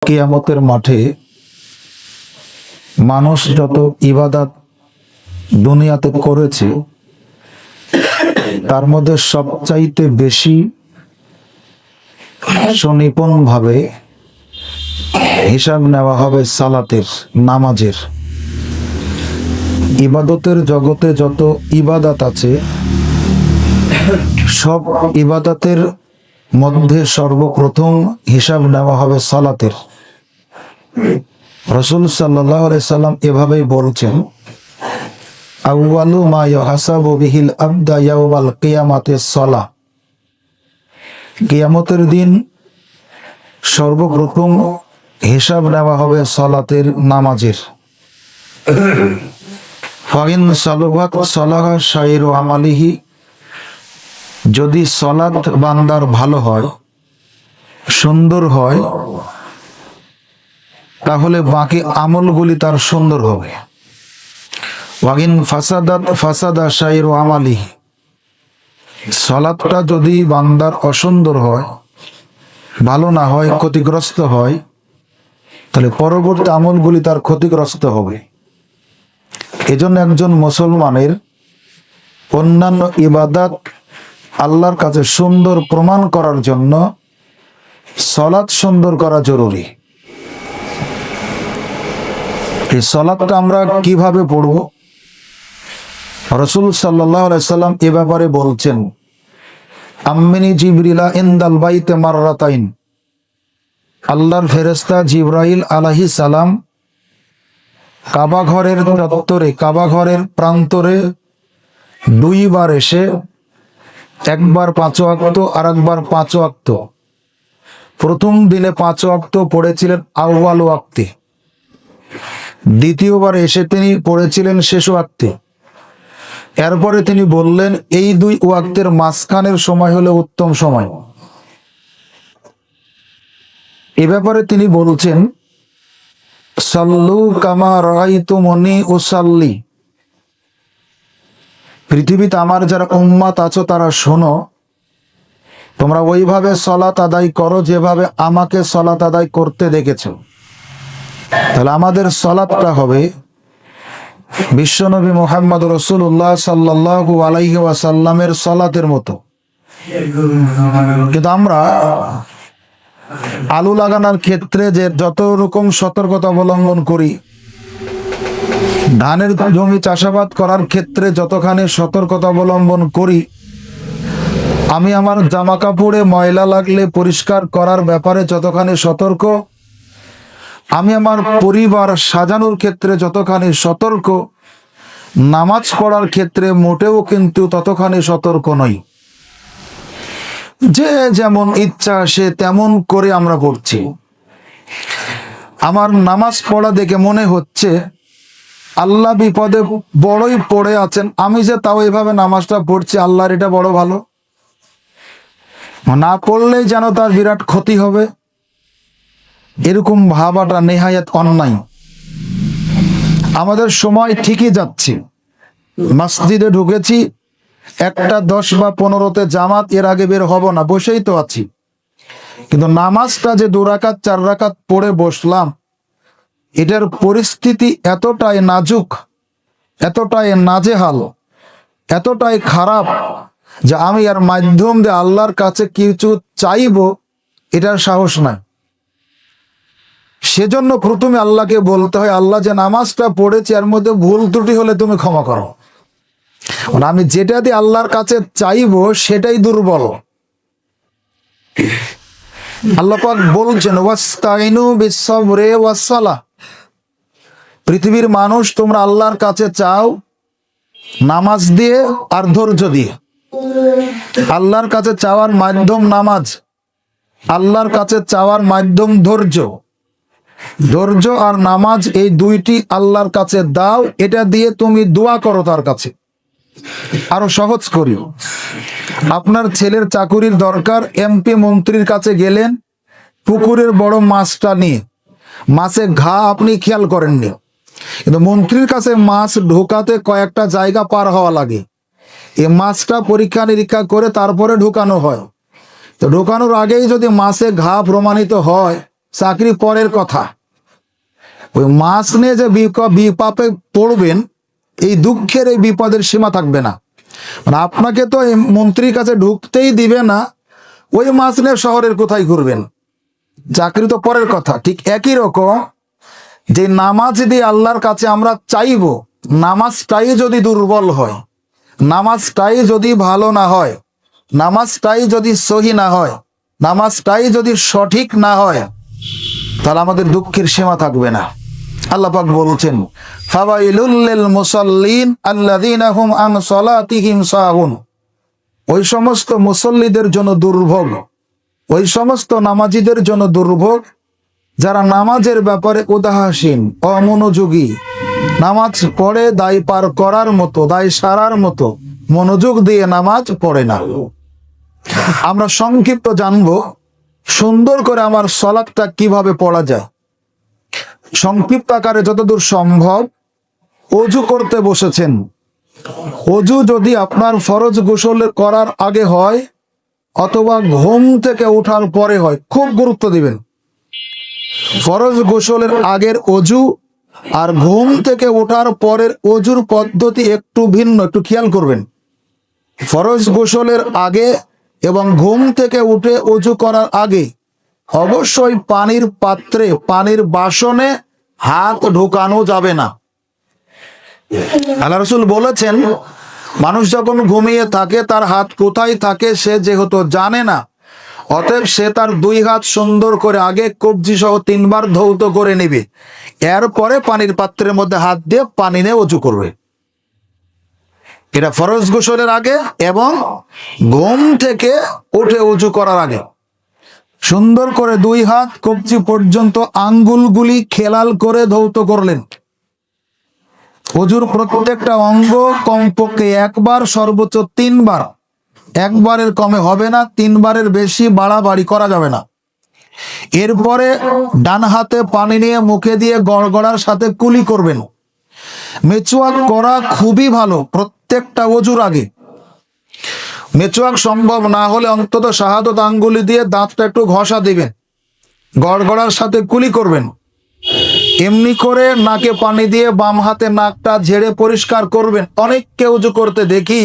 কিয়ামতের মাঠে মানুষ যত ইবাদত দুনিয়াতে করেছে তার মধ্যে সবচাইতে বেশি সুনিপুণ ভাবে হিসাব নেওয়া হবে সালাতের, নামাজের। ইবাদতের জগতে যত ইবাদত আছে সব ইবাদতের মধ্যে সর্বপ্রথম হিসাব নেওয়া হবে সালাতের। রাসূল সাল্লাল্লাহু আলাইহি সাল্লাম এভাবেই বলছেন, আউয়ালু মা ইউহাসাবু বিহিল আবদা ইয়াউমাল কিয়ামাতিস সালাহ। কিয়ামতের দিন সর্বপ্রথম হিসাব নেওয়া হবে সালাতের, নামাজের। ফাইন সালুহাত সালাহা শাইরু আমালিহি, যদি সালাত বান্দার ভালো হয়, সুন্দর হয়, তাহলে বাকি আমলগুলি তার সুন্দর হবে। ওয়াগিন ফাসাদাত ফাসাদা শাইরু আমালিহি, সালাতটা যদি বান্দার অসুন্দর হয়, ভালো না হয়, ক্ষতিগ্রস্ত হয়, তাহলে পরবর্তী আমলগুলি তার ক্ষতিগ্রস্ত হবে। এজন্য একজন মুসলমানের অন্যান্য ইবাদত আল্লাহর কাছে সুন্দর প্রমাণ করার জন্য সালাত সুন্দর করা জরুরি। এই সালাতটা আমরা কিভাবে পড়ব? রাসূল সাল্লাল্লাহু আলাইহি সাল্লাম এ ব্যাপারে বলছেন, আম্মিনি জিবরিলা ইনদাল বাইতে মাররাতাইন, আল্লাহর ফেরেশতা জিবরাইল আলাইহিস সালাম কাবা ঘরের চত্বরে, কাবা ঘরের প্রান্তরে দুইবার এসে একবার 5 ওয়াক্ত আর একবার 5 ওয়াক্ত, প্রথম দিনে 5 ওয়াক্ত পড়েছিলেন আউয়াল ওয়াক্তে, দ্বিতীয়বার এসে তিনি পড়েছিলেন শেষ ওয়াক্তে। এরপরে তিনি বললেন এই 2 ওয়াক্তের মাঝখানের সময় হলো উত্তম সময়। এ ব্যাপারে তিনি বলছেন, সাল্লু কামা রাআইতুমুনি উসাল্লি, পৃথিবীতে আমার যারা উম্মত আছো তারা শোনো, তোমরা ওইভাবে সালাত আদায় করো যেভাবে আমাকে সালাত আদায় করতে দেখেছো। তাহলে আমাদের সালাতটা হবে বিশ্বনবী মুহাম্মদ রাসূলুল্লাহ সাল্লাল্লাহু আলাইহি ওয়াসাল্লামের সালাতের মতো। কিন্তু আমরা আলু লাগানোর ক্ষেত্রে যে যত রকম সতর্কতা অবলম্বন করি, ধানের জমি চাষাবাদ করার ক্ষেত্রে যতখানি সতর্কতা অবলম্বন করি, আমি আমার জামা কাপড়ে ময়লা লাগলে পরিষ্কার করার ব্যাপারে যতখানি সতর্ক, আমি আমার পরিবার সাজানোর ক্ষেত্রে যতখানি সতর্ক, নামাজ পড়ার ক্ষেত্রে মোটেও কিন্তু ততখানি সতর্ক নই। যে যেমন ইচ্ছা সে তেমন করে আমরা পড়ছি। আমার নামাজ পড়া দেখে মনে হচ্ছে আল্লাহ বিপদে বড়ই পড়ে আছেন, আমি যে তাও এভাবে নামাজটা পড়ছি, আল্লাহর এটা বড় ভালো, না পড়লেই যেন তার বিরাট ক্ষতি হবে, এরকম ভাবাটা নেহায়াত অন্যায়। আমাদের সময় ঠিকই যাচ্ছে, মসজিদে ঢুকেছি 1টা 10 বা 15-তে জামাত, এর আগে বের হব না, বসেই তো আছি। কিন্তু নামাজটা যে 2 রাকাত 4 রাকাত পড়ে বসলাম, এটার পরিস্থিতি এতটাই নাজুক, এতটাই নাজেহাল, এতটাই খারাপ যে আমি এর মাধ্যম দিয়ে আল্লাহর কাছে কিছু চাইবো এটার সাহস নাই। সেজন্য প্রথমে আল্লাহকে বলতে হয়, আল্লাহ যে নামাজটা পড়েছি এর মধ্যে ভুল ত্রুটি হলে তুমি ক্ষমা করো। আমি যেটা দিয়ে আল্লাহর কাছে চাইবো সেটাই দুর্বল। আল্লাহ পাক বলছেন, ওয়াস্তাইনু বিস-সাবরি ওয়াস-সালাহ, পৃথিবীর মানুষ তোমরা আল্লাহর কাছে চাও নামাজ দিয়ে আর ধৈর্য দিয়ে। আল্লাহর কাছে চাওয়ার মাধ্যম নামাজ, আল্লাহর কাছে চাওয়ার মাধ্যম ধৈর্য। ধৈর্য আর নামাজ এই দুইটি আল্লাহর কাছে দাও, এটা দিয়ে তুমি দোয়া করো তার কাছে। আরো সহজ করি, আপনার ছেলের চাকুরির দরকার, এমপি মন্ত্রীর কাছে গেলেন পুকুরের বড় মাছটা নিয়ে, মাছে ঘা আপনি খেয়াল করেননি, কিন্তু মন্ত্রীর কাছে মাছ ঢোকাতে কয়েকটা জায়গা পার হওয়া লাগে। এই মাছটা পরীক্ষা নিরীক্ষা করে তারপরে ঢোকানো হয়। তো ঢোকানোর আগেই যদি মাছে ঘা প্রমাণিত হয় চাকরি পরের কথা, ওই মাছ নিয়ে যে বিপাপে পড়বেন, এই দুঃখের এই বিপদের সীমা থাকবে না। মানে আপনাকে তো এই মন্ত্রীর কাছে ঢুকতেই দিবে না, ওই মাছ নিয়ে শহরের কোথায় ঘুরবেন, চাকরি তো পরের কথা। ঠিক একই রকম যে নামাজ দিয়ে আল্লাহর কাছে আমরা চাইব, নামাজটাই যদি দুর্বল হয়, নামাজটাই যদি ভালো না হয়, নামাজটাই যদি সহি না হয়, নামাজটাই যদি সঠিক না হয়, তাহলে আমাদের দুঃখের সীমা থাকবে না। আল্লাহ পাক বলছেন, ফাওয়াইলুল লিল মুসাল্লিন আল্লাযীনা হুম আন সালাতিহিম সাহুন। ওই সমস্ত মুসল্লিদের জন্য দুর্ভোগ, ওই সমস্ত নামাজীদের জন্য দুর্ভোগ যারা নামাজের ব্যাপারে উদাসীন, অমনোযোগী, নামাজ পড়ে দায় পার করার মতো, দায় সারার মতো মনোযোগ দিয়ে নামাজ পড়ে না। আমরা সংক্ষিপ্ত জানবো সুন্দর করে আমার সালাতটা কিভাবে পড়া যায়। সংক্ষিপ্ত আকারে যতদূর সম্ভব, অজু করতে বসেছেন, অজু যদি আপনার ফরজ গোসল করার আগে হয় অথবা ঘুম থেকে ওঠার পরে হয়, খুব গুরুত্ব দিবেন। ফরজ গোসলের আগের অজু আর ঘুম থেকে ওঠার পরের অজুর পদ্ধতি একটু ভিন্ন, একটু খেয়াল করবেন। ফরজ গোসলের আগে এবং ঘুম থেকে উঠে অজু করার আগে অবশ্যই পানির পাত্রে, পানির বাসনে হাত ঢোকানো যাবে না। আল্লাহ রাসূল বলেছেন, মানুষ যখন ঘুমিয়ে থাকে তার হাত কোথায় থাকে সে যেহেতু জানে না, অতএব সে তার দুই হাত সুন্দর করে আগে কবজি সহ 3 বার ধৌত করে নেবে, এরপরে পানির পাত্রের মধ্যে হাত দিয়ে পানি নিয়ে অজু করবে। এটা ফরজ গোসলের আগে এবং ঘুম থেকে উঠে অজু করার আগে সুন্দর করে 2 হাত কবজি পর্যন্ত আঙ্গুলগুলি খেলাল করে ধৌত করলেন। অজুর প্রত্যেকটা অঙ্গ কমপক্ষে 1 বার, সর্বোচ্চ 3 বার, 1 বারের কমে হবে না, 3 বারের বেশি বাড়াবাড়ি করা যাবে না। এরপরে ডান হাতে পানি নিয়ে মুখে দিয়ে গড়গড়ার সাথে কুলি করবেন। মেচুয়াক করা খুবই ভালো প্রত্যেকটা অজুর আগে। মেচুয়াক সম্ভব না হলে অন্তত শাহাদত আঙ্গুলি দিয়ে দাঁতটা একটু ঘষা দিবেন, গড়গড়ার সাথে কুলি করবেন। এমনি করে নাকে পানি দিয়ে বাম হাতে নাকটা ঝেড়ে পরিষ্কার করবেন। অনেককে অজু করতে দেখি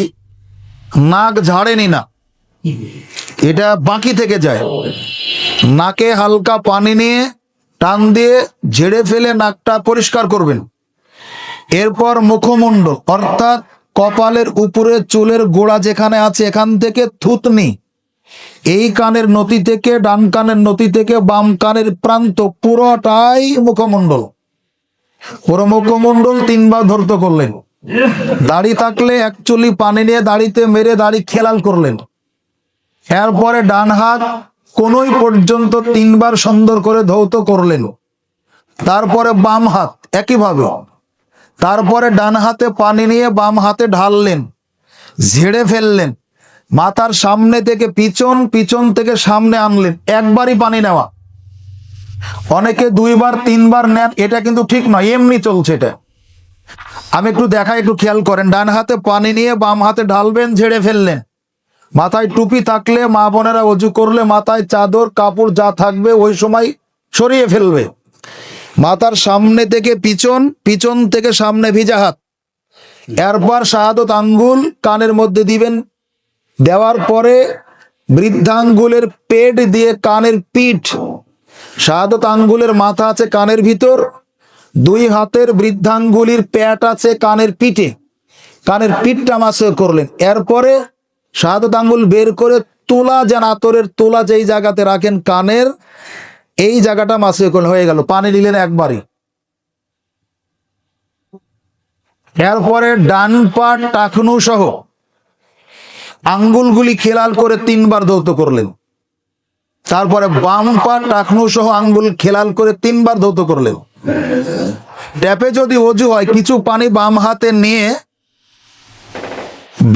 নাক ঝাড়েনি না, এটা বাকি থেকে যায়। নাকে হালকা পানি নিয়ে টান দিয়ে ঝেড়ে ফেলে নাকটা পরিষ্কার করবেন। এরপর মুখমণ্ডল অর্থাৎ কপালের উপরে চুলের গোড়া যেখানে আছে এখান থেকে থুতনি, এই কানের নতি থেকে ডান কানের নতি থেকে বাম কানের প্রান্ত পুরোটাই মুখমণ্ডল, পুরো মুখমণ্ডল 3 বার ধৌত করলেন। দাড়ি থাকলে অ্যাকচুয়ালি পানি নিয়ে দাড়িতে মেরে দাড়ি খেলাল করলেন। এরপরে ডান হাত কোনই পর্যন্ত 3 বার সুন্দর করে ধৌত করলেন। তারপরে বাম হাত একইভাবে, তারপরে ডান হাতে পানি নিয়ে বাম হাতে ঢাললেন, ঝেড়ে ফেললেন। মাথার সামনে থেকে পিছন, পিছন থেকে সামনে আনলেন। একবারই পানি নেওয়া, অনেকে 2 বার 3 বার নেন, এটা কিন্তু ঠিক নয়, এমনি চলছে এটা। আমি একটু দেখাই, একটু খেয়াল করেন। ডান হাতে পানি নিয়ে বাম হাতে ঢালবেন, ঝেড়ে ফেললেন। মাথায় টুপি থাকলে মা বোনেরা অজু করলে মাথায় চাদর কাপড় যা থাকবে ওই সময় সরিয়ে ফেলবে। মাথার সামনে থেকে পিছন, পিছন থেকে সামনে ভিজা হাত। এরপর শাহাদত আঙ্গুল কানের মধ্যে দিবেন, দেওয়ার পরে বৃদ্ধাঙ্গুলের পেট দিয়ে কানের পিঠ, শাহাদত আঙ্গুলের মাথা আছে কানের ভিতর, 2 হাতের বৃদ্ধাঙ্গুলির পেট আছে কানের পিঠে, কানের পিঠটা মাসে করলেন। এরপরে শাহাদত আঙ্গুল বের করে তুলা, যেন আতরের তুলা যেই জায়গাতে রাখেন কানের, এই জায়গাটা মাসে করলেন, হয়ে গেল। পানি নিলেন একবারই। এরপরে ডান পা টাকনু সহ আঙ্গুলগুলি খেলাল করে 3 বার ধৌত করলেন। তারপরে বাম পা টাকনু সহ আঙ্গুল খেলাল করে 3 বার ধৌত করলেন। ট্যাপে যদি অজু হয় কিছু পানি বাম হাতে নিয়ে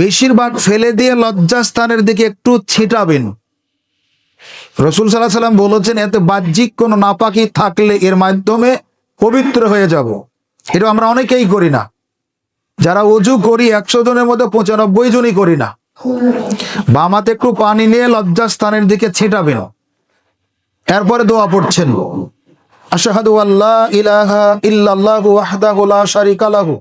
বেশিরভাগ ফেলে দিয়ে লজ্জাস্থানের দিকে একটু ছিটাবেন। রাসূল সাল্লাল্লাহু আলাইহি ওয়াসাল্লাম বলেছেন, এতে বাহ্যিক কোনো নাপাকি থাকলে এর মাধ্যমে পবিত্র হয়ে যাব। এটা আমরা অনেকেই করি না। যারা অজু করি 100 জনের মধ্যে 95 জনই করি না। বাম হাতে একটু পানি নিয়ে লজ্জাস্থানের দিকে ছিটাবেন। এরপরে দোয়া পড়ছেন, আশহাদু আল্লা ইলাহা ইল্লাল্লাহু ওয়াহদাহু লা শারীকা লাহু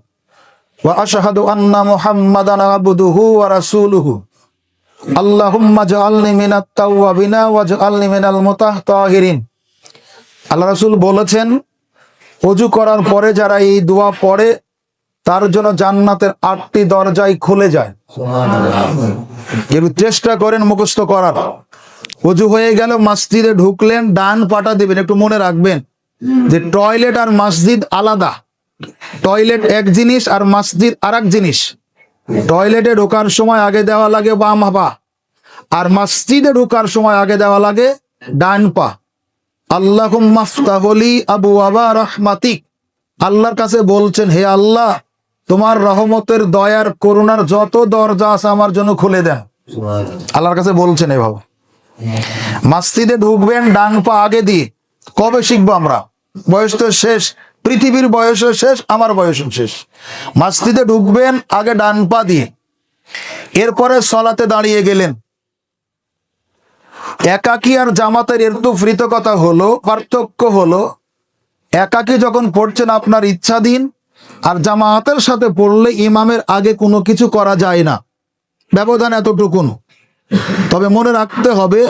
ওয়া আশহাদু আন্না মুহাম্মাদান আবদুহু ওয়া রাসূলুহু আল্লাহুম্মা জাআলনি মিনাত তাওয়াবিনা ওয়াজআলনি মিনাল মুতাহহিরিন। আল্লাহ রাসূল বলেছেন, ওযু করার পরে যারা এই দোয়া পড়ে তার জন্য জান্নাতের 8টি দরজাই খুলে যায়। একটু চেষ্টা করেন মুখস্থ করার। ওযু হয়ে গেল, মসজিদে ঢুকলেন, ডান পাটা দিবেন। একটু মনে রাখবেন যে টয়লেট আর মসজিদ আলাদা। টয়লেট এক জিনিস আর মসজিদ আর এক জিনিস। টয়লেটে ঢোকার সময় আগে দেওয়া লাগে বাম পা, আর মসজিদে ঢোকার সময় আগে দেওয়া লাগে ডান পা। আল্লাহুম্মা ফতাহলি আবওয়াবা রাহমাতিক। আল্লাহর কাছে বলছেন, হে আল্লাহ, তোমার রহমতের, দয়ার, করুণার যত দরজা আছে আমার জন্য খুলে দেন। আল্লাহর কাছে বলছেন এভাবে। মসজিদে ঢুকবেন ডান পা আগে দিয়ে। কবে শিখবো আমরা? বয়স তো শেষ, পৃথিবীর বয়সও শেষ, আমার বয়সও শেষ। মসজিদে ঢুকবেন আগে ডান পা দিয়ে। এরপরে সলাতে দাঁড়িয়ে গেলেন। একাকী আর জামাতের এর তো কথা হলো, পার্থক্য হলো, একাকী যখন পড়ছেন আপনার ইচ্ছাধীন, আর জামাতের সাথে পড়লে ইমামের আগে কোনো কিছু করা যায় না। ব্যবধান এতটুকুন। তবে মনে রাখতে হবে,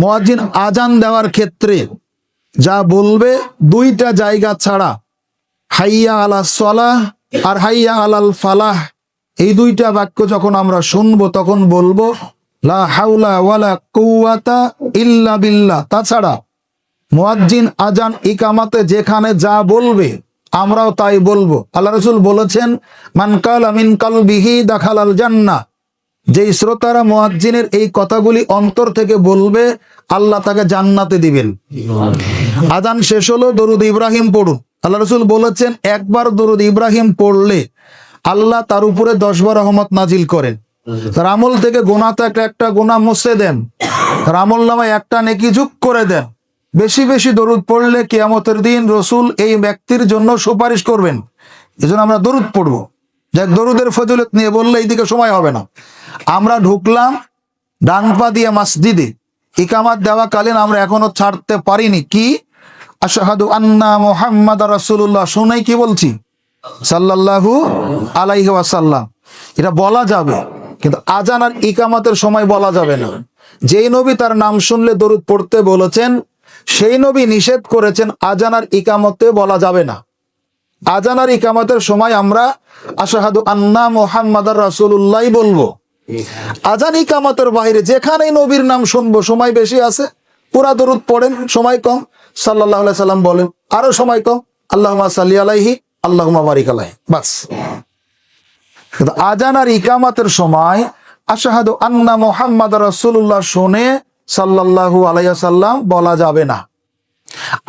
মুয়াজ্জিন আজান দেওয়ার ক্ষেত্রে যা বলবে দুইটা জায়গা ছাড়া, হাইয়া আলাস সালাহ আর হাইয়া আলাল ফালাহ, এই দুইটা বাক্য যখন আমরা শুনবো তখন বলবো লা হাওলা ওয়ালা কুওয়াতা ইল্লা বিল্লাহ। তাছাড়া মুয়াজ্জিন আজান ইকামাতে যেখানে যা বলবে আমরাও তাই বলবো। আল্লাহ রাসূল বলেছেন, মান কালা মিন কালবিহি দাখালাল জান্নাহ। যেই শ্রোতারা মুয়াজ্জিনের এই কথাগুলি অন্তর থেকে বলবে, আল্লাহ তাকে জান্নাতে দিবেন। আজান শেষ হলো, দরুদ ইব্রাহিম পড়ুন। আল্লাহ রাসূল বলেছেন, একবার দরুদ ইব্রাহিম পড়লে আল্লাহ তার উপরে 10 বার রহমত নাজিল করেন। তার আমল থেকে গুনাহ থাকলে একটা গুনাহ মুছে দেন, তার আমল নামায় একটা নেকি যোগ করে দেন। বেশি বেশি দরুদ পড়লে কিয়ামতের দিন রাসূল এই ব্যক্তির জন্য সুপারিশ করবেন। এজন্য আমরা দরুদ পড়বো। যাক, দরুদের ফজিলত নিয়ে বললে এইদিকে সময় হবে না। আমরা ঢুকলাম ডান পা দিয়ে মসজিদে, ইকামাত দেওয়াকালীন আমরা এখনো ছাড়তে পারিনি কি আশহাদু আন্না মুহাম্মাদার রাসূলুল্লাহ। শুনেই কি বলছি? সাল্লাল্লাহু আলাইহি ওয়াসাল্লাম। এটা বলা যাবে, কিন্তু আজান আর ইকামাতের সময় বলা যাবে না। যেই নবী তার নাম শুনলে দরুদ পড়তে বলেছেন, সেই নবী নিষেধ করেছেন আজান আর ইকামতে বলা যাবে না। আজান আর ইকামতের সময় আমরা আশহাদু আন্না মুহাম্মাদার রাসূলুল্লাহ বলবো। আজান ইকামতের বাইরে যেখানেই নবীর নাম শুনবো, সময় বেশি আছে, পুরা দরুদ পড়েন, সময় কম সাল্লাল্লাহু আলাইহি সাল্লাম বলেন, আরো সময় কম আল্লাহুম্মা সাল্লি আলাইহি আল্লাহুম্মা বারিক আলাইহি, বাস। কিন্তু আজান আর ইকামতের সময় আশহাদু আন্না মুহাম্মাদার রাসূলুল্লাহ শুনে সাল্লাল্লাহু আলাইহি সাল্লাম বলা যাবে না।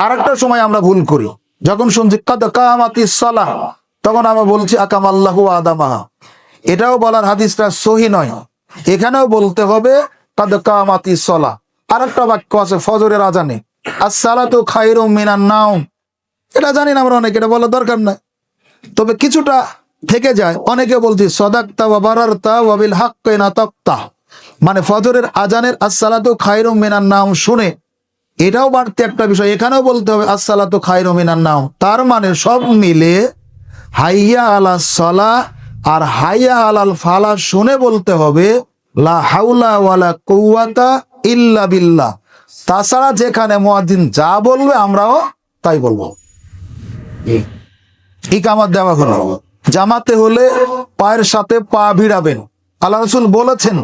আরেকটা সময় আমরা ভুল করি, যখন শুনছি কাদ কামাতিস সালাহ, তখন আমরা বলছি আকামাল্লাহু আদামাহা। এটাও বলার হাদিসটা সহি নয়। এখানেও বলতে হবে কাদ কামাতিস সালাহ। আরেকটা বাক্য আছে ফজরের আজানে, আস-সালাতু খায়রুম মিনান নাওম। এটা জানি না আমরা অনেকে, এটা বলার দরকার নাই, তবে কিছুটা থেকে যায়। অনেকে বলছি সাদাকতা ওয়া বারারতা ওয়া বিল হাক্কি নাতাকতা, মানে ফজরের আজানের আস-সালাতু খায়রুম মিনান নাওম শুনে এটাও বাড়তি একটা বিষয়। এখানেও বলতে হবে আস-সালাতু খায়রুম মিনান নাওম। তার মানে সব মিলে হাইয়া আলাস সালাহ আর হাইয়া আলাল ফালাহ শুনে বলতে হবে লা হাওলা ওয়ালা কুওয়াতা ইল্লা বিল্লাহ। তাছাড়া যেখানে মুয়াজ্জিন যা বলবে আমরাও তাই বলবো। ইকামত দেওয়া হলো, জামাতে হলে পায়ের সাথে পা ভিড়াবেন। আল্লাহ রাসূল বলেছেন,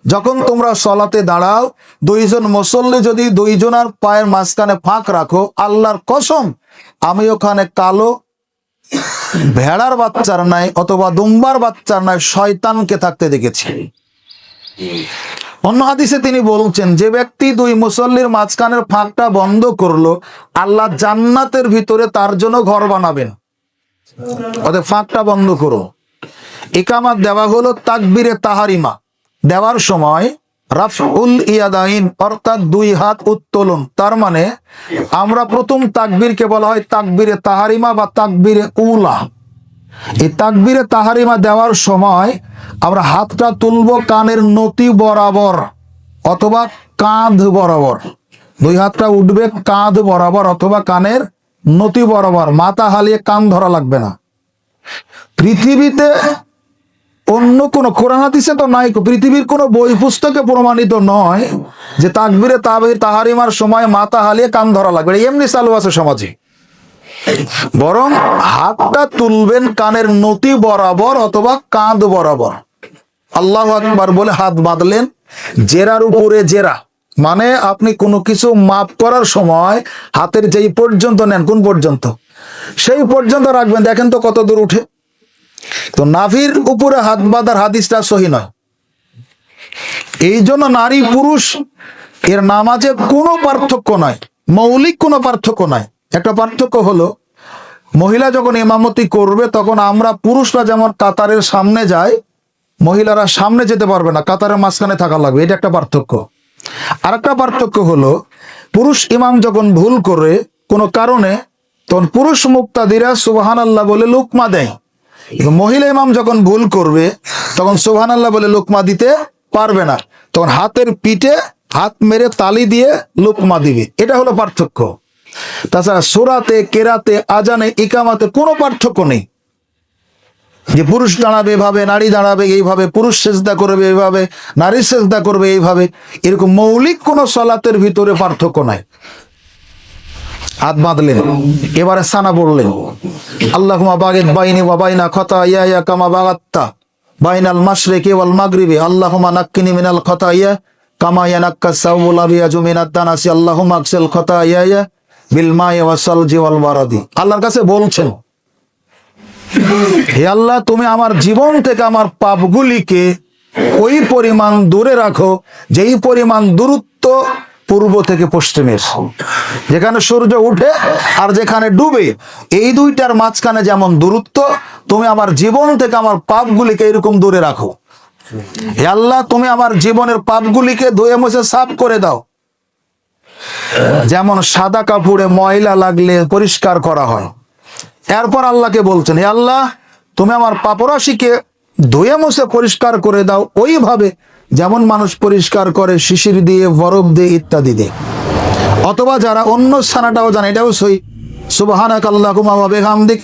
যখন তোমরা সলাতে দাঁড়াও, দুইজন মুসল্লি যদি দুইজনের পায়ের মাঝখানে ফাঁক রাখো, আল্লাহর কসম আমি ওখানে কালো ভেড়ার বাচ্চার নাই অথবা দুম্বার বাচ্চার নাই শয়তানকে থাকতে দেখেছি। অন্য হাদিসে তিনি বলছেন, যে ব্যক্তি দুই মুসল্লির মাঝখানের ফাঁকটা বন্ধ করলো, আল্লাহ জান্নাতের ভিতরে তার জন্য ঘর বানাবেন। ওদের ফাঁকটা বন্ধ করো। ইকামাত দেওয়া হলো তাকবীরে তাহারিমা। দেওয়ার সময় রাফউল ইয়াদাইন, অর্থাৎ 2 হাত উত্তোলন। তার মানে আমরা প্রথম তাকবীরকে বলা হয় তাকবীরে তাহারিমা বা তাকবীরে উলা। এই তাকবীরে তাহারিমা দেওয়ার সময় আমরা হাতটা তুলবো কানের নতি বরাবর অথবা কাঁধ বরাবর। দুই হাতটা উঠবে কাঁধ বরাবর অথবা কানের নতি বরাবর, মাথা হালিয়ে কান ধরা লাগবে না। পৃথিবীতে অন্য কোন কোরআন হাদিসে তো নাই, পৃথিবীর কোন বই পুস্তকে প্রমাণিত নয় যে তাকবীরে তাহারিমার সময় মাথা হালিয়ে কান ধরা লাগবে, এমনি চালু আছে সমাজে। বরং হাতটা তুলবেন কানের নতি বরাবর অথবা কাঁধ বরাবর, আল্লাহু আকবার বলে হাত বাঁধলেন। জেরার উপরে জেরা, মানে আপনি কোনো কিছু মাপ করার সময় হাতের যেই পর্যন্ত নেন, কোন পর্যন্ত, সেই পর্যন্ত রাখবেন। দেখেন তো কত দূর উঠে। তো নাভির উপরে হাত বাঁধার হাদিসটা সহি নয়। এই জন্য নারী পুরুষ এর নামাজে কোনো পার্থক্য নাই, মৌলিক কোনো পার্থক্য নাই। একটা পার্থক্য হলো, মহিলা যখন ইমামতি করবে তখন আমরা পুরুষরা যেমন কাতারের সামনে যায়, মহিলারা সামনে যেতে পারবে না, কাতারের মাঝখানে থাকা লাগবে, এটা একটা পার্থক্য। আর একটা পার্থক্য হলো, পুরুষ ইমাম যখন ভুল করে কোনো কারণে, তখন পুরুষ মুক্তাদিরা সুবহানাল্লাহ বলে লুকমা দেয়। মহিলা ইমাম যখন ভুল করবে তখন সুবহানাল্লাহ বলে লুকমা দিতে পারবে না, তখন হাতের পিঠে হাত মেরে তালি দিয়ে লুকমা দিবে। এটা হলো পার্থক্য। তাছাড়া সূরাতে, কেরাতে, আজানে, ইকামাতে কোনো পার্থক্য নেই যে পুরুষ দাঁড়াবে এভাবে, নারী দাঁড়াবে এইভাবে, পুরুষ সেজদা করবে এইভাবে, নারী সেজদা করবে এইভাবে। এরকম মৌলিক কোনো সালাতের ভিতরে পার্থক্য নাই। হাত বাঁধলেন, এবারে সানা পড়লেন, আল্লাহুম্মা বাগিদ বাইনি ওয়া বাইনা খাতায়ায়া কামা বাগাত্তা বাইনাল মাশরিকি ওয়াল মাগরিবি, আল্লাহুম্মা নাক্কিনি মিনাল খাতায়া কামা ইয়ানাক্কাস সাওবুল আবিয়াজু মিনাদ দানাসি, আল্লাহুম্মা আগসিল খাতায়ায়া বিল মাই ওয়াস সালজি ওয়াল বারাদি। আল্লাহর কাছে বলছেন, হে আল্লাহ, তুমি আমার জীবন থেকে আমার পাপগুলিকে ওই পরিমাণ দূরে রাখো যেই পরিমাণ দূরত্ব পূর্ব থেকে পশ্চিমের, যেখানে সূর্য উঠে আর যেখানে ডুবে, এই দুইটার মাঝখানে যেমন দূরত্ব, তুমি আমার জীবন থেকে আমার পাপগুলিকে এরকম দূরে রাখো। হে আল্লাহ, তুমি আমার জীবনের পাপগুলিকে ধুয়ে মুছে সাফ করে দাও, যেমন সাদা কাপড়ে ময়লা লাগলে পরিষ্কার করা হয়। এরপর আল্লাহকে বলছেন, হে আল্লাহ, তুমি আমার পাপরাশিকে ধুয়ে মুছে পরিষ্কার করে দাও ওইভাবে যেমন মানুষ পরিষ্কার করে শিশির দিয়ে, বরফ দিয়ে, ইত্যাদি দিয়ে। অথবা যারা অন্য সানাটাও জানে, এটাও সই, সুবহানাকাল্লাহুম্মা ওয়া বিহামদিক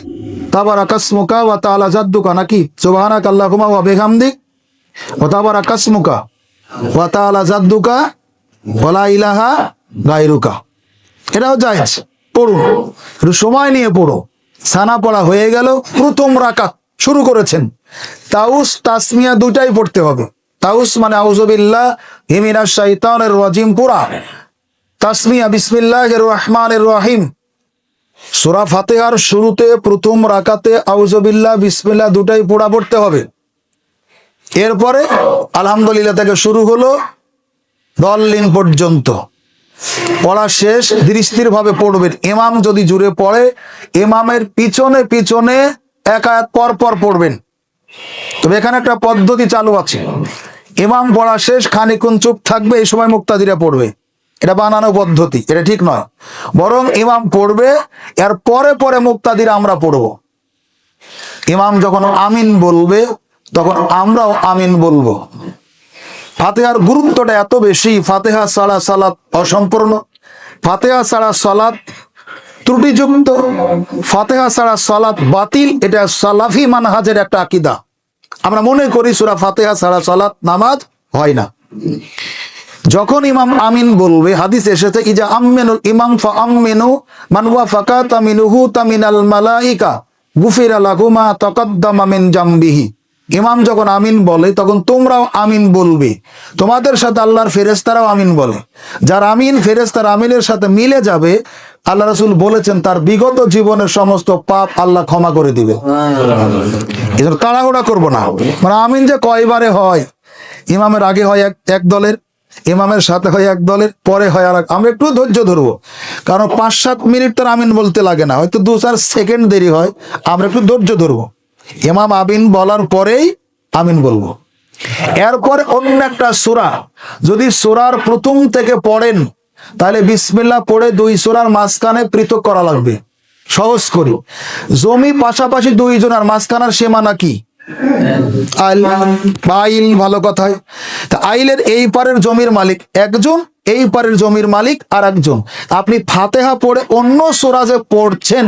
তাবারাকাসমুকা ওয়া তাআলা জাদ্দুকা, নাকি সুবহানাকাল্লাহুম্মা ওয়া বিহামদিক ওয়া তাবারাকাসমুকা ওয়া তাআলা জাদ্দুকা ওয়া লা ইলাহা গায়রুকা, এটাও জায়েজ। পড়ুন, একটু সময় নিয়ে পড়ো। সানা পড়া হয়ে গেল, প্রথম রাকাত শুরু করেছেন। তাউস তাসমিয়া দুটাই পড়তে হবে। তাউস মানে আউযুবিল্লাহি মিনাশ শাইতানির রাজিম পুরা, তাসমিয়া বিসমিল্লাহির রহমানির রহিম। সূরা ফাতিহার শুরুতে প্রথম রাকাতে আউযুবিল্লাহ, বিসমিল্লাহ দুটাই পড়া পড়তে হবে। এরপরে আলহামদুলিল্লাহ থেকে শুরু হলো দল্লিন পর্যন্ত পড়া শেষ, ধীর ভাবে পড়বেন। ইমাম যদি জুড়ে পড়ে, ইমামের পিছনে পিছনে এক আয়াত পর পর পড়বেন। তবে এখানে একটা পদ্ধতি চালু আছে, ইমাম পড়া শেষ খানিকক্ষণ চুপ থাকবে, এই সময় মুক্তাদিরা পড়বে। এটা বানানো পদ্ধতি, এটা ঠিক নয়। বরং ইমাম পড়বে, এর পরে পরে মুক্তাদিরা আমরা পড়ব। ইমাম যখন আমিন বলবে তখন আমরাও আমিন বলবো। ফাতিহার গুরুত্বটা এত বেশি, ফাতিহা ছাড়া সালাত অসম্পূর্ণ, ফাতিহা ছাড়া সালাত ত্রুটিযুক্ত, ফাতিহা ছাড়া সালাত বাতিল। এটা সালাফি মানহাজের একটা আকীদা। আমরা মনে করি সূরা ফাতিহা ছাড়া সালাত নামাজ হয় না। যখন ইমাম আমিন বলবে, হাদিস এসেছে, ইজা আমিনুল ইমাম ফাআমিনু মান ওয়াফাকা তামিনুহু তামিনাল মালাইকা গুফিরা লাহু মা তাকাদ্দামা মিন জামবিহি। ইমাম যখন আমিন বলে তখন তোমরাও আমিন বলবে, তোমাদের সাথে আল্লাহর ফেরেশতারাও আমিন বলে। যার আমিন ফেরেশতার আমিনের সাথে মিলে যাবে, আল্লাহ রাসূল বলেছেন তার বিগত জীবনের সমস্ত পাপ আল্লাহ ক্ষমা করে দিবে। এজন্য তাড়াহুড়া করবো না। মানে আমিন যে কয়বারে হয়, ইমামের আগে হয় এক দলের, ইমামের সাথে হয় এক দলের, পরে হয় আর। আমরা একটু ধৈর্য ধরবো, কারণ 5-7 মিনিট তার আমিন বলতে লাগে না, হয়তো 2-4 সেকেন্ড দেরি হয়। আমরা একটু ধৈর্য ধরবো, ইমাম আমিন বলার পরেই আমিন বলবো। এরপরে অন্য একটা সূরা যদি সূরার প্রথম থেকে পড়েন, তাহলে বিসমিল্লাহ পড়ে 2 সূরার মাঝখানে পৃথক করা লাগবে। সহজ করি, জমি পাশাপাশি 2 জনের মাঝখানের সীমানা কি? আইল বা আইল, ভালো কথায়। তা আইলের এই পারের জমির মালিক একজন, এই পারের জমির মালিক আর একজন। আপনি ফাতেহা পড়ে অন্য সূরা যে পড়ছেন,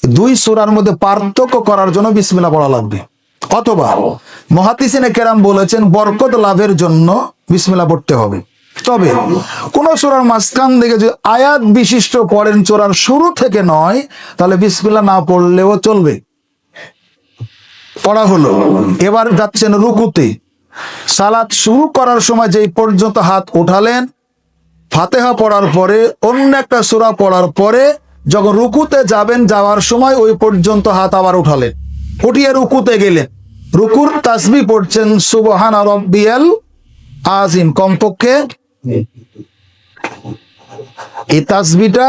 দুই সূরার মধ্যে পার্থক্য করার জন্য বিসমিল্লাহ পড়া লাগবে। অথবা মুহাদ্দিসিনে কেরাম বলেছেন বরকত লাভের জন্য বিসমিল্লাহ পড়তে হবে। তবে কোন সূরার মাঝখান থেকে যে আয়াত বিশিষ্ট পড়েন, সূরার শুরু থেকে নয়, তাহলে বিসমিল্লাহ না পড়লেও চলবে। পড়া হলো, এবার যাচ্ছেন রুকুতে। সালাত শুরু করার সময় যেই পর্যন্ত হাত উঠালেন, ফাতেহা পড়ার পরে অন্য একটা সূরা পড়ার পরে যখন রুকুতে যাবেন, যাওয়ার সময় ওই পর্যন্ত হাত আবার উঠালেন, উঠিয়ে রুকুতে গেলেন। রুকুর তাসবিহ পড়ছেন সুবহানা রাব্বিয়াল আযীম, কমপক্ষে এই তাসবিহটা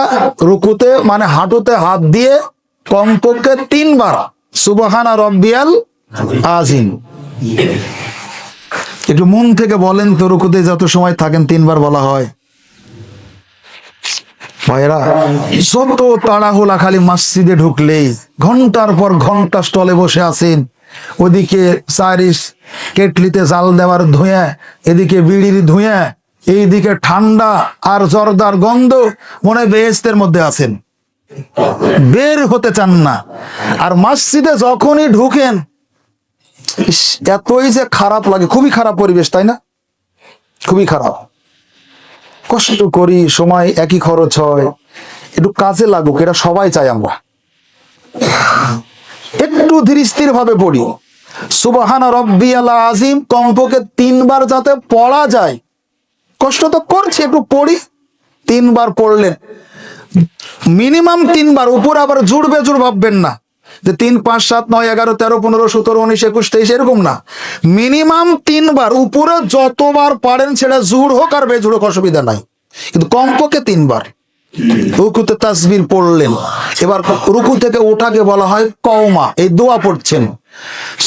রুকুতে মানে হাঁটুতে হাত দিয়ে কমপক্ষে 3 বার সুবহানা রাব্বিয়াল আযীম। একটু মন থেকে বলেন তো, রুকুতে যত সময় থাকেন 3 বার বলা হয়? ভাইরা, যত তাড়াহুড়া, খালি মসজিদে ঢুকলেই ঘন্টার পর ঘন্টা স্টলে বসে আছেন, ওদিকে চারিস কেটলিতে জাল দেওয়ার ধুঁয়া, এদিকে বিড়ির ধুঁয়া, এইদিকে ঠান্ডা আর জর্দার গন্ধ, মনে বেহেশতের মধ্যে আছেন, বের হতে চান না। আর মসজিদে যখনই ঢুকেন এতই যে খারাপ লাগে, খুবই খারাপ পরিবেশ, তাই না? খুবই খারাপ। কষ্ট করি, সময় একই খরচ হয়, একটু কাজে লাগুক, এটা সবাই চাই আমরা। একটু ধীর স্থির ভাবে পড়ি সুবহানা রাব্বিয়াল আযীম, কমপক্ষে 3 বার যাতে পড়া যায়। কষ্ট তো করছি, একটু পড়ি। 3 বার পড়লেন, মিনিমাম 3 বার, উপর আবার জুড় বেজুড় ভাববেন না যে 3, 5, 7, 9, 11, 13, 15, 17, 19, 21, 23 এরকম না। মিনিমাম 3 বার, উপরে যতবার পারেন সেটা জুড় হোক আর বেজুড় হোক, অসুবিধা নাই, কিন্তু কমপক্ষে 3 বার। রুকুতে তাসবিহ পড়লেন, এবার রুকু থেকে ওঠাকে বলা হয় কওমা। এই দোয়া পড়ছেন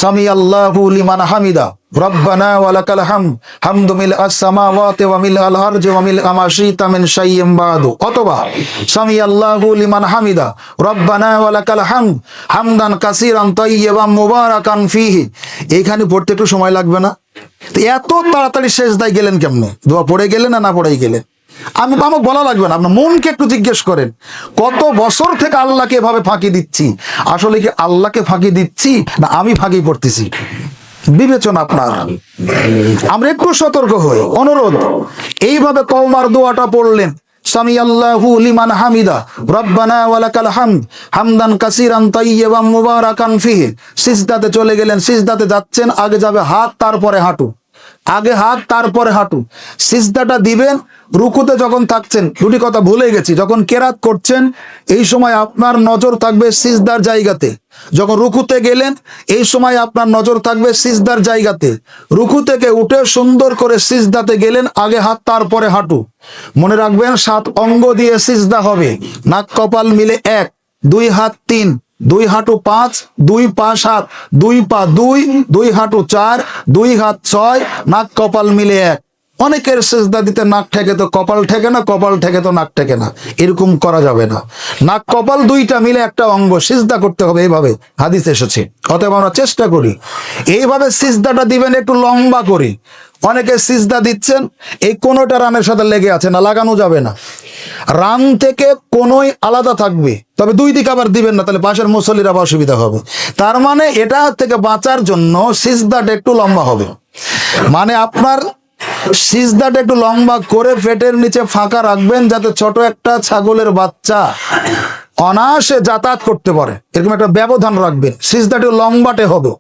সামি আল্লাহু লিমান হামিদা রব্বানা ওয়া লাকাল হামদ হামদু মিল আস-সামাওয়াতি ওয়া মিল আল-আরজি ওয়া মিল মা শি'তা মিন শাইইন বাদু। অথবা সামি আল্লাহু লিমান হামিদা রব্বানা ওয়া লাকাল হামদ হামদান কাসীরান তাইয়্যিবান মুবারাকান ফীহি। এইখানে পড়তে একটু সময় লাগবে না? তো এত তাড়াতাড়ি সেজদায় গেলেন কেমনে? দোয়া পড়ে গেলেন না পড়েই গেলেন? আমাকে বলা লাগবে না, আপনার মনকে একটু জিজ্ঞেস করেন, কত বছর থেকে আল্লাহকে এভাবে ফাঁকি দিচ্ছি? আসলে কি আল্লাহকে ফাঁকি দিচ্ছি না আমি ফাঁকি পড়তেছি? বিবেচনা আপনার। আমরা একটু সতর্ক হই, অনুরোধ। এইভাবে কওমার দোয়াটা পড়লেন সামি আল্লাহু লিমান হামিদা রব্বানা ওয়া লাকাল হামদ হামদান কাসীরান তাইয়্যিবান মুবারাকান ফীহি। সিজদাতে চলে গেলেন, সিজদাতে যাচ্ছেন, আগে যাবে হাত, তারপরে হাঁটু, আগে হাত তারপরে হাঁটু। সিজদাটা দিবেন। রুকুতে যখন থাকছেন, দুটি কথা ভুলে গেছি, যখন কেরাত করছেন এই সময় আপনার নজর থাকবে সিজদার জায়গাতে। যখন রুকুতে গেলেন এই সময় আপনার নজর থাকবে সিজদার জায়গাতে। রুকু থেকে উঠে সুন্দর করে সিজদাতে গেলেন, আগে হাত তারপরে হাঁটু। মনে রাখবেন 7 অঙ্গ দিয়ে সিজদা হবে। নাক কপাল মিলে 1, 2 হাত 3, 2 হাঁটু 5, 2 পা 7, 2 পা 2, 2 হাঁটু 4, 2 হাত 6, নাক কপাল মিলে 1। অনেকের সিজদা দিতে নাক ঠেকে তো কপাল ঠেকে না, কপাল ঠেকে তো নাক ঠেকে না, এরকম করা যাবে না। নাক কপাল দুইটা মিলে একটা অঙ্গ, সিজদা করতে হবে, এইভাবে হাদিস এসেছে। অতএব আমরা চেষ্টা করি এইভাবে সিজদাটা দিবেন একটু লম্বা করে। অনেকে সিজদা দিচ্ছেন এই কোনোটা রানের সাথে লেগে আছে না, লাগানো যাবে না। রান থেকে কোনোই আলাদা থাকবে, তবে 2 দিক আবার দিবেন না, তাহলে পাশের মুসল্লির আবার অসুবিধা হবে। তার মানে এটা থেকে বাঁচার জন্য সিজদাটা একটু লম্বা হবে। মানে আপনার সিজদাটা একটু লম্বা করে পেটের নিচে ফাঁকা রাখবেন, যাতে ছোট একটা ছাগলের বাচ্চা অনায়াসে যাতায়াত করতে পারে, এরকম একটা ব্যবধান রাখবেন। সিজদাটা লম্বাটে হবে।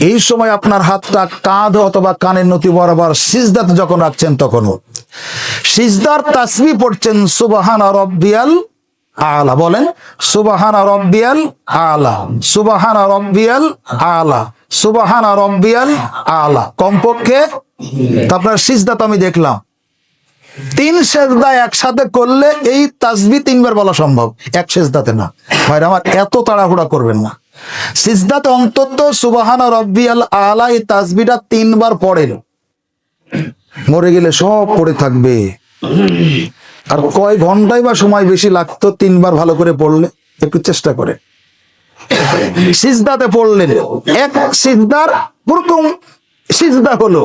এই সময় আপনার হাতটা কাঁধ অথবা কানের নতি বরাবর সিজদাতে যখন রাখছেন, তখনও সিজদার তাসবিহ পড়ছেন সুবহানা রাব্বিয়াল আলা। বলেন সুবহানা রাব্বিয়াল আলা, সুবহানা রাব্বিয়াল আলা, সুবহানা রাব্বিয়াল আলা। কমপক্ষে আপনার সিজদা তো আমি দেখলাম 3 সেজদা একসাথে করলে এই তাসবিহ 3 বার বলা সম্ভব, এক সেজদাতে না। ভাইরা আমার, এত তাড়াহুড়া করবেন না। সিজদাতে অন্তত সুবহানা রাব্বিয়াল আলা এই তাসবিহটা 3 বার পড়েন। মরে গেলে সব পড়ে থাকবে। আর কয় ঘন্টায় বা সময় বেশি লাগতো 3 বার ভালো করে পড়লে? একটু চেষ্টা করে। সিজদাতে পড়লেন, এক সিজদার প্রথম সিজদা হলো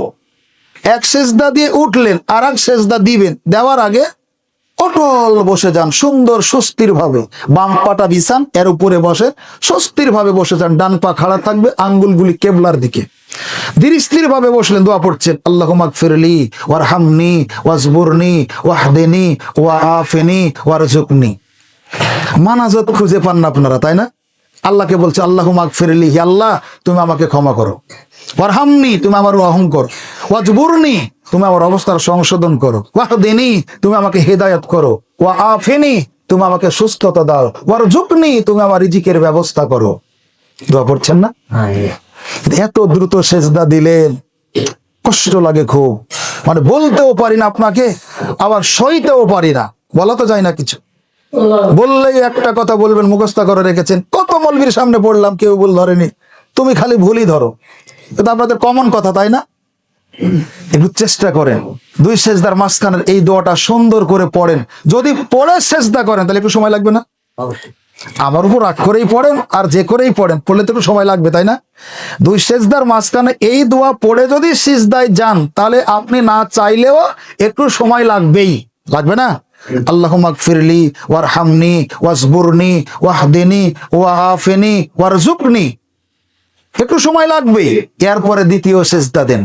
এক সেজদা দিয়ে উঠলেন, আর এক সেজদা দিবেন, দেওয়ার আগে অটল বসে যান, সুন্দর স্বস্তির ভাবে। বাম পাটা বিছান, এর উপরে বসে স্বস্তির ভাবে বসে যান। ডান পা খাড়া থাকবে, আঙ্গুলগুলি কেবলার দিকে। ধীর স্থির ভাবে বসলেন, দোয়া পড়ছেন, আল্লাহুম্মা গফিরলি ওয়ারহামনি ওয়াজবুরনি ওয়াহদিনি ওয়াআফিনি ওয়ারজুকনি। মানাজত খুঁজে পান না আপনারা, তাই না? আল্লাহকে বলছে আল্লাহুম্মা গফিরলি, হে আল্লাহ তুমি আমাকে ক্ষমা করো, ওয়ারহামনি তুমি আমার রহম করো, ওয়াজবুরনি তুমি আমার অবস্থার সংশোধন করো, ওয়াহদিনি তুমি আমাকে হেদায়েত করো, ওয়াআফিনি তুমি আমাকে সুস্থতা দাও, ওয়ারজুকনি তুমি আমার রিজিকের ব্যবস্থা করো। দোয়া পড়ছেন না? এত দ্রুত সেজদা দিলেন, কষ্ট লাগে খুব, মানে বলতেও পারি না আপনাকে, আবার সইতেও পারি না, বলা তো যায় না কিছু। বললেই একটা কথা বলবেন, মুখস্থ করে রেখেছেন। কত মৌলবীর সামনে পড়লাম, কেউ ভুল ধরেনি, তুমি খালি ভুলই ধরো। এটা আপনাদের কমন কথা, তাই না? একটু চেষ্টা করেন, দুই সেজদার মাঝখানের এই দোয়াটা সুন্দর করে পড়েন। যদি পড়ে সেজদা করেন তাহলে একটু সময় লাগবে না? আমার উপর রাগ করেই পড়েন আর যে করেই পড়েন, পড়লে তো একটু সময় লাগবে, তাই না? দুই সেজদার মাঝখানে এই দোয়া পড়ে যদি সিজদায় যান, তাহলে আপনি না চাইলেও একটু সময় লাগবেই, লাগবে না? আল্লাহুম্মা গফিরলি ওয়ারহামনি ওয়াজবুরনি ওয়াহদিনি ওয়াআফিনি ওয়ারজুকনি, একটু সময় লাগবে। এরপরে দ্বিতীয় সেজদা দেন।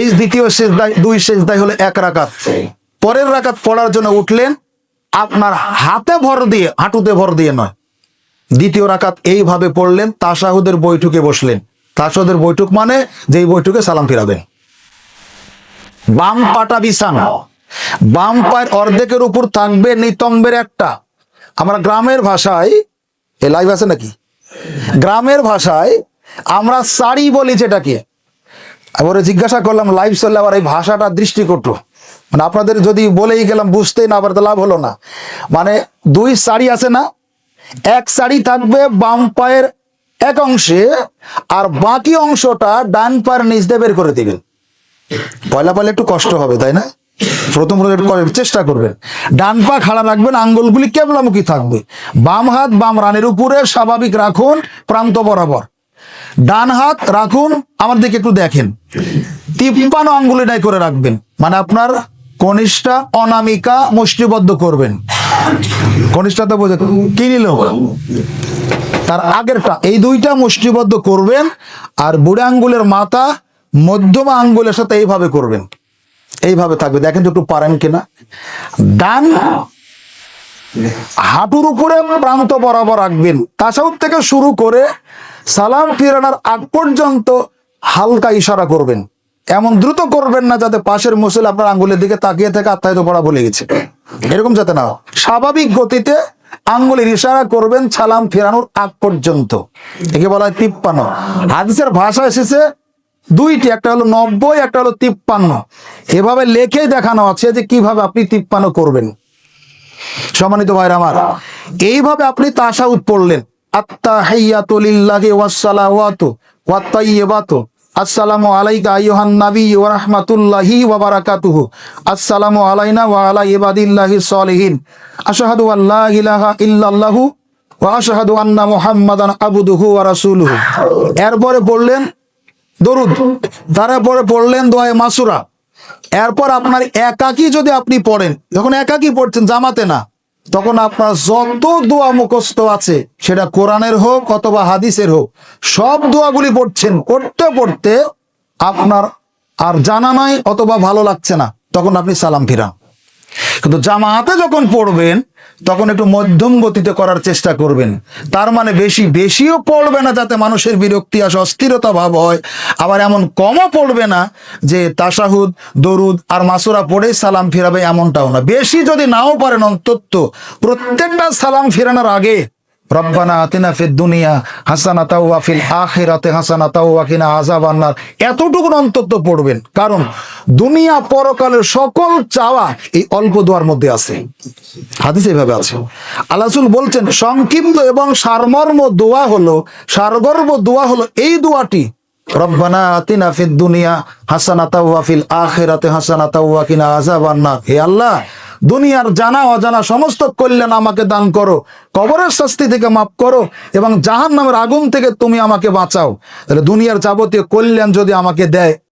এই দ্বিতীয় সেজদায়, দুই সেজদায় হলো এক রাকাত। পরের রাকাত পড়ার জন্য উঠলেন, আপনার হাতে ভর দিয়ে, হাঁটুতে ভর দিয়ে নয়। দ্বিতীয় রাকাত এইভাবে পড়লেন, তাশাহুদের বৈঠকে বসলেন। তাশাহুদের বৈঠক মানে যেই বৈঠকে সালাম ফিরাবেন। বাম পাটা বিছানা, বাম পায়ের অর্ধেকের উপর থাকবে নিতম্বের একটা, আমরা গ্রামের ভাষায়, এ লাইভ আছে নাকি? গ্রামের ভাষায় আমরা সাড়ি বলি যেটাকে। এবারে জিজ্ঞাসা করলাম লাইভ চললে আবার এই ভাষাটা দৃষ্টিকটু, মানে আপনাদের যদি বলেই গেলাম বুঝতেই না পারতে লাভ হলো না। মানে দুই সারি আছে না, এক সারি থাকবে বাম পায়ের এক অংশে, আর বাকি অংশটা ডান পায়ের নিচ দিয়ে বের করে দিবেন। পয়লা পয়লা একটু কষ্ট হবে, তাই না? প্রথম একটু চেষ্টা করবেন। ডান পা খাড়া রাখবেন, আঙ্গুলগুলি কেবলামুখী থাকবে। বাম হাত বাম রানের উপরে স্বাভাবিক রাখুন, প্রান্ত বরাবর। ডান হাত রাখুন, আমার দিকে একটু দেখেন, 53 আঙ্গুলিটাই করে রাখবেন, মানে আপনার কনিষ্ঠা অনামিকা মুষ্টিবদ্ধ করবেন। কনিষ্ঠা তো বোঝে কি নিল, তার আগেরটা, এই দুইটা মুষ্টিবদ্ধ করবেন। আর বুড়ো আঙ্গুলের মাথা মধ্যমা আঙ্গুলের সাথে এইভাবে করবেন, এইভাবে থাকবে। দেখেন তো একটু পারেন কিনা। ডান হাঁটুর উপরে প্রান্ত বরাবর রাখবেন। তাশাহুদ থেকে শুরু করে সালাম ফিরানোর আগ পর্যন্ত হালকা ইশারা করবেন, এমন দ্রুত করবেন না যাতে পাশের মুসল্লি আপনার আঙ্গুলের দিকে তাকিয়ে থেকে আত্মাহিত পড়া বলে গেছে, এরকম যাতে না। স্বাভাবিক গতিতে আঙ্গুলের ইশারা করবেন সালাম ফেরানোর আগ পর্যন্ত। একে বলা হয় 53। হাদিসের ভাষা এসেছে দুইটি, একটা হলো 90, একটা হলো 53। এভাবে লেখেই দেখানো আছে যে কিভাবে আপনি 53 করবেন। সম্মানিত ভাইরা আমার, এইভাবে আপনি তাশাহুদ পড়লেন, আত্তাহিয়াতু লিল্লাহি ওয়াস সালাওয়াতু ওয়াত তাইয়্যিবাতু, আসসালামু আলাইকা আইয়ুহান নাবী ওয়া রাহমাতুল্লাহি ওয়া বারাকাতুহু, আসসালামু আলাইনা ওয়া আলা ইবাদিল্লাহিস সলিহিন, আশহাদু আল্লা ইলাহা ইল্লাল্লাহু ওয়া আশহাদু আন্না মুহাম্মাদান আবদুহু ওয়া রাসূলুহু। এরপরে পড়লেন দরুদ, তারপরে পড়লেন দোয়ায়ে মাসুরা। এরপর আপনার একাকী যদি আপনি পড়েন, যখন একাকী পড়ছেন জামাতে না, তখন আপনার যত দোয়া মুখস্থ আছে, সেটা কোরআনের হোক অথবা হাদিসের হোক, সব দোয়াগুলি পড়ছেন। পড়তে পড়তে আপনার আর জানা নাই অথবা ভালো লাগছে না, তখন আপনি সালাম ফিরান। কিন্তু জামাতে যখন পড়বেন তখন একটু মধ্যম গতিতে করার চেষ্টা করবেন। তার মানে বেশিও পড়বে না যাতে মানুষের বিরক্তি আসে, অস্থিরতা ভাব হয়। আবার এমন কমও পড়বে না যে তাশাহুদ দরুদ আর মাসুরা পড়ে সালাম ফিরাবে, এমনটাও না। বেশি যদি নাও পারেন, অন্তত প্রত্যেকটা সালাম ফিরানোর আগে রব্বানা আতিনা ফিদ দুনিয়া হাসানাতাও ওয়া ফিল আখিরাতি হাসানাতাও ওয়া কিনা আযাবান নার, এতটুকু অন্তত পড়বেন। কারণ দুনিয়া পরকালের সকল চাওয়া এই অল্প দোয়ার মধ্যে আছে। হাদিসে এভাবে আছে। আল্লাহ রাসূল বলছেন, সংক্ষিপ্ত এবং সারমর্ম দোয়া হলো, সারগর্ভ দোয়া হলো এই দোয়াটি, রব্বানা আতিনা ফিদ দুনিয়া হাসানাতাও ওয়া ফিল আখিরাতি হাসানাতাও ওয়া কিনা আযাবান নার। হে আল্লাহ, দুনিয়ার জানা অজানা সমস্ত কল্যাণ আমাকে দান করো, কবরের শাস্তি থেকে মাফ করো, এবং জাহান্নামের আগুন থেকে তুমি আমাকে বাঁচাও। তাহলে দুনিয়ার যাবতীয় কল্যাণ যদি আমাকে দেয়,